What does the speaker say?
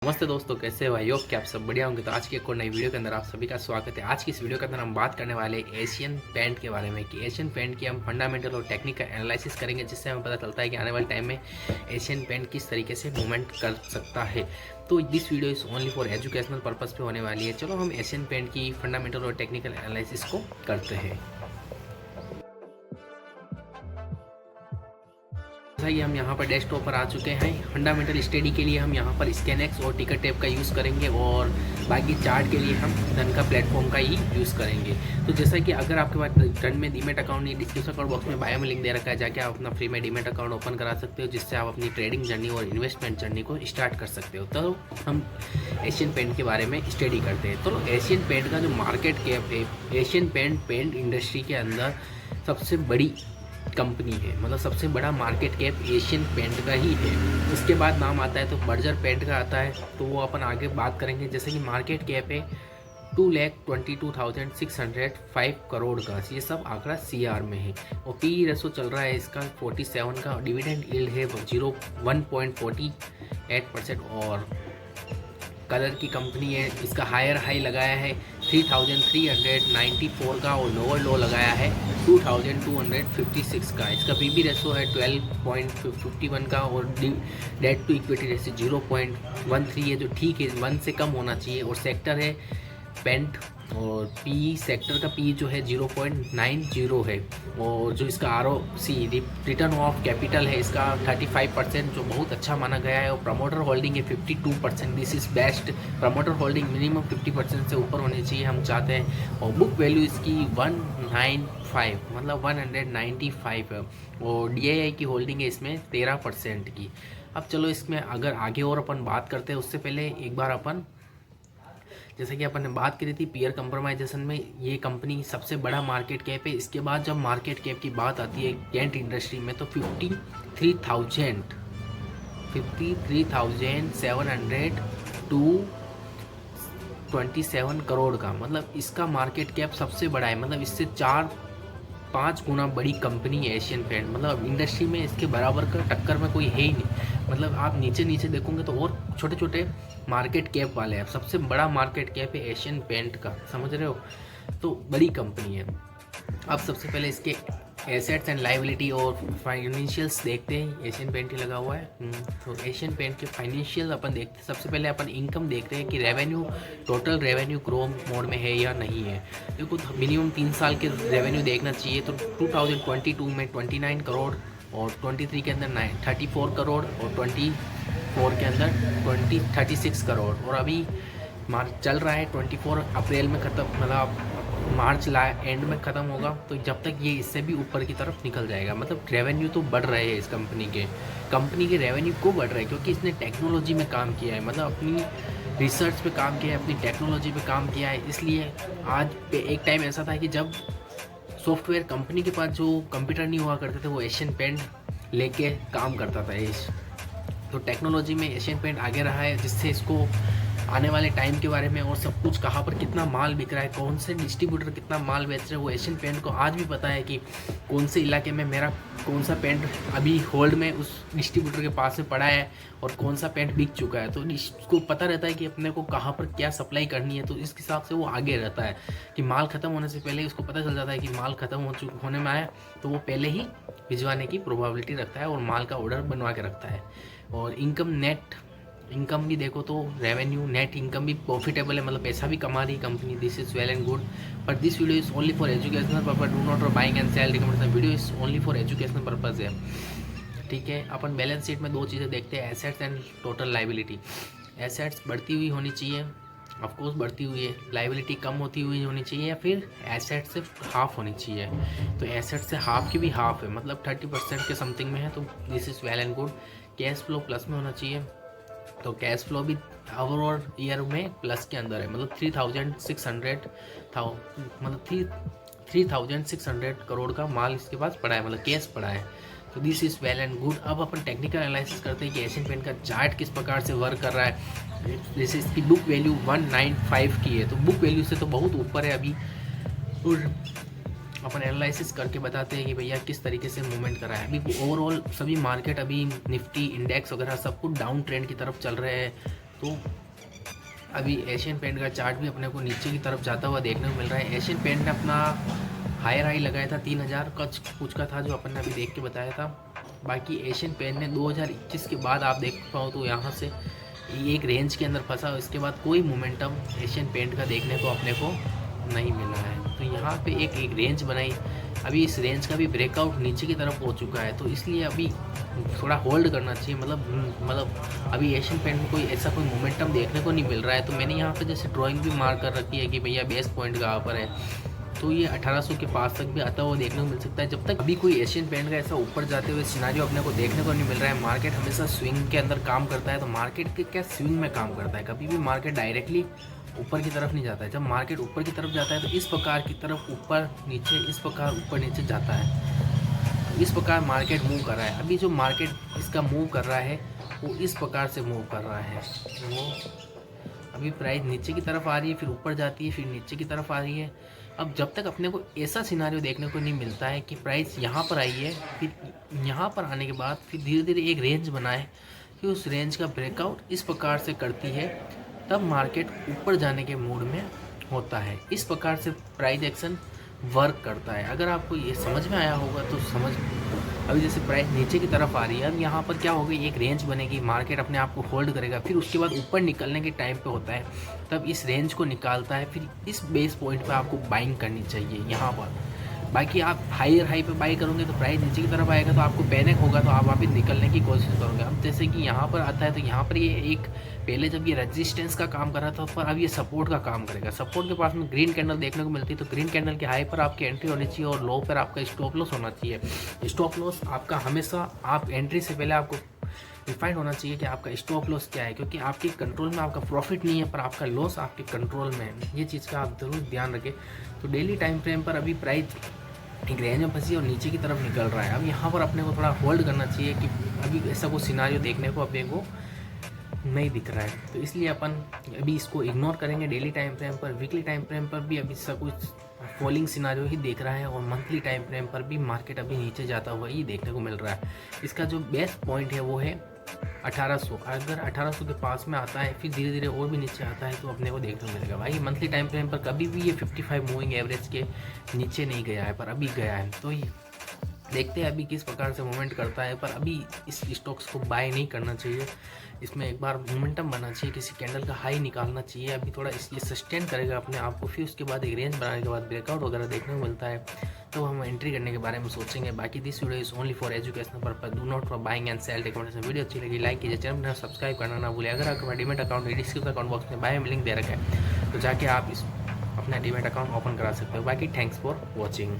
नमस्ते दोस्तों, कैसे हो? आई होप कि आप सब बढ़िया होंगे। तो आज की एक और नई वीडियो के अंदर आप सभी का स्वागत है। आज की इस वीडियो के अंदर हम बात करने वाले एशियन पेंट के बारे में कि एशियन पेंट की हम फंडामेंटल और टेक्निकल एनालिसिस करेंगे, जिससे हमें पता चलता है कि आने वाले टाइम में एशियन पेंट किस तरीके से मूवमेंट कर सकता है। तो this video is only for educational purpose पे होने वाली है। चलो हम एशियन पेंट की फंडामेंटल और टेक्निकल एनालिसिस को करते हैं। जैसा कि हम यहाँ पर डेस्कटॉप पर आ चुके हैं, फंडामेंटल स्टडी के लिए हम यहाँ पर स्कैनएक्स और टिकट टेप का यूज़ करेंगे और बाकी चार्ट के लिए हम धन का प्लेटफॉर्म का ही यूज़ करेंगे। तो जैसा कि अगर आपके पास धन में डीमेट अकाउंट नहीं, डिस्क्रिप्शन बॉक्स में बायो में लिंक दे रखा है, जाके आप अपना फ्री में डीमेट अकाउंट ओपन करा सकते हो, जिससे आप अपनी ट्रेडिंग जर्नी और इन्वेस्टमेंट जर्नी को स्टार्ट कर सकते हो। तो हम एशियन पेंट के बारे में स्टडी करते हैं। तो एशियन पेंट का जो मार्केट कैप है, एशियन पेंट इंडस्ट्री के अंदर सबसे बड़ी कंपनी है, मतलब सबसे बड़ा मार्केट कैप एशियन पेंट का ही है। उसके बाद नाम आता है तो बर्जर पेंट का आता है, तो वो अपन आगे बात करेंगे। जैसे कि मार्केट कैप है 2,22,605 करोड़ का, ये सब आंकड़ा CR में है। और पी रेशो चल रहा है इसका 47 का, डिविडेंड यील्ड है 1.48%। और कलर की कंपनी है, इसका हायर हाई लगाया है 3,394 का और लोअर लो लगाया है 2,256 का। इसका पीबी रेशो है 12.51 का और डेट टू इक्विटी रेशो 0.13 है, जो ठीक है, 1 से कम होना चाहिए। और सेक्टर है पेंट और पी सेक्टर का पी जो है 0.90 है। और जो इसका ROC रिटर्न ऑफ कैपिटल है इसका 35%, जो बहुत अच्छा माना गया है। और प्रमोटर होल्डिंग है 52%, this is best. Promoter holding minimum 50% से ऊपर होनी चाहिए, हम चाहते हैं। और बुक वैल्यू इसकी 195 मतलब 195 है। और DII की होल्डिंग है इसमें 13% की। अब चलो इसमें अगर आगे और अपन बात करते हैं, उससे पहले एक बार अपन, जैसे कि अपन ने बात करी थी पीयर कंप्रोमाइजेशन में, ये कंपनी सबसे बड़ा मार्केट कैप है। इसके बाद जब मार्केट कैप की बात आती है पेंट इंडस्ट्री में, तो 53,700 टू 27 करोड़ का, मतलब इसका मार्केट कैप सबसे बड़ा है। मतलब इससे 4-5 गुना बड़ी कंपनी है एशियन पेंट। मतलब इंडस्ट्री में इसके बराबर का टक्कर में कोई है ही नहीं। मतलब आप नीचे नीचे देखोगे तो और छोटे छोटे मार्केट कैप वाले हैं। सबसे बड़ा मार्केट कैप है एशियन पेंट का, समझ रहे हो? तो बड़ी कंपनी है। अब सबसे पहले इसके एसेट्स एंड लाइबिलिटी और फाइनेंशियल्स देखते हैं। एशियन पेंट ही लगा हुआ है, तो एशियन पेंट के फाइनेंशियल अपन देखते हैं। सबसे पहले अपन इनकम देखते हैं कि revenue, total revenue grow mode में है या नहीं है। देखो मिनिमम 3 साल के रेवेन्यू देखना चाहिए। तो 2022 में 29 करोड़ और 23 के अंदर 34 करोड़ और 24 के अंदर 36 करोड़। और अभी मार्च चल रहा है, 24 अप्रैल में ख़त्म, मतलब मार्च एंड में ख़त्म होगा। तो जब तक ये इससे भी ऊपर की तरफ निकल जाएगा। मतलब रेवेन्यू तो बढ़ रहे हैं इस कंपनी के रेवेन्यू को बढ़ रहे हैं, क्योंकि इसने टेक्नोलॉजी में काम किया है, मतलब अपनी रिसर्च पे काम किया है, अपनी टेक्नोलॉजी पे काम किया है। इसलिए आज पे एक टाइम ऐसा था कि जब सॉफ्टवेयर कंपनी के पास जो कंप्यूटर नहीं हुआ करते थे, वो एशियन पेंट लेके काम करता था। तो टेक्नोलॉजी में एशियन पेंट आगे रहा है, जिससे इसको आने वाले टाइम के बारे में और सब कुछ, कहाँ पर कितना माल बिक रहा है, कौन से डिस्ट्रीब्यूटर कितना माल बेच रहे हैं, वो एशियन पेंट को आज भी पता है कि कौन से इलाके में मेरा कौन सा पेंट अभी होल्ड में उस डिस्ट्रीब्यूटर के पास में पड़ा है और कौन सा पेंट बिक चुका है। तो इसको पता रहता है कि अपने को कहाँ पर क्या सप्लाई करनी है। तो इस हिसाब से वो आगे रहता है कि माल ख़त्म होने से पहले उसको पता चल जाता है कि माल ख़त्म होने में आया, तो वो पहले ही भिजवाने की प्रोबेबिलिटी रखता है और माल का ऑर्डर बनवा के रखता है। और इनकम, नेट इनकम भी देखो तो रेवेन्यू, नेट इनकम भी प्रॉफिटेबल है, मतलब पैसा भी कमा रही company. This is well and good, but this video is only for educational purpose, do not buying and cell recommendation. Video is only for educational purpose है, ठीक है। अपन बैलेंस शीट में 2 चीज़ें देखते हैं, assets and total liability. Assets बढ़ती हुई होनी चाहिए, ऑफकोर्स बढ़ती हुई है। लाइबिलिटी कम होती हुई होनी चाहिए, या फिर एसेट से हाफ होनी चाहिए। तो एसेट से हाफ की भी हाफ है, मतलब 30% के समथिंग में है, तो this is well and good. Cash flow plus में होना चाहिए, तो कैश फ्लो भी ओवरऑल ईयर में प्लस के अंदर है। मतलब 3,600 करोड़ का माल इसके पास पड़ा है, मतलब कैश पड़ा है। तो this is well and good. अब अपन टेक्निकल एनालिसिस करते हैं कि एशियन पेंट का चार्ट किस प्रकार से वर्क कर रहा है। जैसे इसकी बुक वैल्यू 195 की है, तो बुक वैल्यू से तो बहुत ऊपर है अभी। और अपन एनालिसिस करके बताते हैं कि भैया किस तरीके से मूवमेंट कर रहा है। अभी ओवरऑल सभी मार्केट, अभी निफ्टी इंडेक्स वगैरह सब कुछ डाउन ट्रेंड की तरफ चल रहे हैं। तो अभी एशियन पेंट का चार्ट भी अपने को नीचे की तरफ जाता हुआ देखने को मिल रहा है। एशियन पेंट ने अपना हायर हाई लगाया था 3000 का कुछ का था, जो अपन ने अभी देख के बताया था। बाकी एशियन पेंट ने 2021 के बाद आप देख पाओ तो यहाँ से एक रेंज के अंदर फंसा, इसके बाद कोई मोमेंटम एशियन पेंट का देखने को अपने को नहीं मिला है। तो यहाँ पे एक रेंज बनाई, अभी इस रेंज का भी ब्रेकआउट नीचे की तरफ हो चुका है, तो इसलिए अभी थोड़ा होल्ड करना चाहिए। मतलब अभी एशियन पेंट में कोई ऐसा कोई मोमेंटम देखने को नहीं मिल रहा है। तो मैंने यहाँ पे जैसे ड्राइंग भी मार्क कर रखी है कि भैया बेस पॉइंट कहाँ पर है, तो ये 1800 के पास तक भी आता हुआ देखने को मिल सकता है। जब तक अभी कोई एशियन पेंट का ऐसा ऊपर जाते हुए सिनारियो अपने को देखने को नहीं मिल रहा है। मार्केट हमेशा स्विंग के अंदर काम करता है, तो मार्केट के क्या स्विंग में काम करता है, कभी भी मार्केट डायरेक्टली ऊपर की तरफ नहीं जाता है। जब मार्केट ऊपर की तरफ जाता है तो इस प्रकार की तरफ ऊपर नीचे, इस प्रकार ऊपर नीचे जाता है। इस प्रकार मार्केट मूव कर रहा है। अभी जो मार्केट इसका मूव कर रहा है वो इस प्रकार से मूव कर रहा है। वो अभी प्राइस नीचे की तरफ आ रही है, फिर ऊपर जाती है, फिर नीचे की तरफ आ रही है। अब जब तक अपने को ऐसा सिनारियो देखने को नहीं मिलता है कि प्राइस यहाँ पर आई है, फिर यहाँ पर आने के बाद फिर धीरे धीरे एक रेंज बनाए, फिर उस रेंज का ब्रेकआउट इस प्रकार से करती है, तब मार्केट ऊपर जाने के मूड में होता है। इस प्रकार से प्राइस एक्शन वर्क करता है। अगर आपको ये समझ में आया होगा तो समझ। अभी जैसे प्राइस नीचे की तरफ आ रही है, अब यहाँ पर क्या होगा, एक रेंज बनेगी, मार्केट अपने आप को होल्ड करेगा, फिर उसके बाद ऊपर निकलने के टाइम पे होता है, तब इस रेंज को निकालता है, फिर इस बेस पॉइंट पे आपको बाइंग करनी चाहिए यहाँ पर। बाकी आप हायर हाई पे बाई करोगे तो प्राइस नीचे की तरफ आएगा, तो आपको पैनिक होगा, तो आप वापस निकलने की कोशिश करोगे। अब जैसे कि यहाँ पर आता है, तो यहाँ पर ये एक पहले जब ये रेजिस्टेंस का काम कर रहा था, पर अब ये सपोर्ट का काम करेगा। सपोर्ट के पास में ग्रीन कैंडल देखने को मिलती है, तो ग्रीन कैंडल के हाई पर आपकी एंट्री होनी चाहिए और लो पर आपका स्टॉप लॉस होना चाहिए। स्टॉप लॉस आपका हमेशा, आप एंट्री से पहले आपको डिफाइंड होना चाहिए कि आपका स्टॉप लॉस क्या है, क्योंकि आपके कंट्रोल में आपका प्रॉफिट नहीं है, पर आपका लॉस आपके कंट्रोल में है। ये चीज़ का आप जरूर ध्यान रखें। तो डेली टाइम फ्रेम पर अभी प्राइस एक रेंज में फंसी और नीचे की तरफ निकल रहा है। अब यहाँ पर अपने को थोड़ा होल्ड करना चाहिए कि अभी ऐसा कुछ सिनारियो देखने को अपने को नहीं दिख रहा है, तो इसलिए अपन अभी इसको इग्नोर करेंगे। डेली टाइम फ्रेम पर, वीकली टाइम फ्रेम पर भी अभी सब कुछ फॉलिंग सिनारियो ही देख रहा है, और मंथली टाइम फ्रेम पर भी मार्केट अभी नीचे जाता हुआ ही देखने को मिल रहा है। इसका जो बेस्ट पॉइंट है वो है 1800। अगर 1800 के पास में आता है, फिर धीरे धीरे और भी नीचे आता है, तो अपने को देखने को मिलेगा। भाई मंथली टाइम फ्रेम पर कभी भी ये 55 मूविंग एवरेज के नीचे नहीं गया है, पर अभी गया है। तो ये देखते हैं अभी किस प्रकार से मूवमेंट करता है, पर अभी इस स्टॉक्स को बाय नहीं करना चाहिए। इसमें एक बार मोमेंटम बनना चाहिए, किसी कैंडल का हाई निकालना चाहिए। अभी थोड़ा ये सस्टेन करेगा अपने आप को, फिर उसके बाद एक रेंज बनाने के बाद ब्रेकआउट वगैरह देखने को मिलता है, तो हम एंट्री करने के बारे में सोचेंगे। बाकी this video is only for educational purpose, do not for buying and cell recommendation. Video अच्छी लगी लाइक कीजिए, चैनल में सब्सक्राइब करना ना भूलिए। अगर आपका demat account description account box में बाय में लिंक दे रखा है, तो जाके आप इस अपना डीमेट अकाउंट ओपन करा सकते हो। बाकी थैंक्स फॉर वॉचिंग।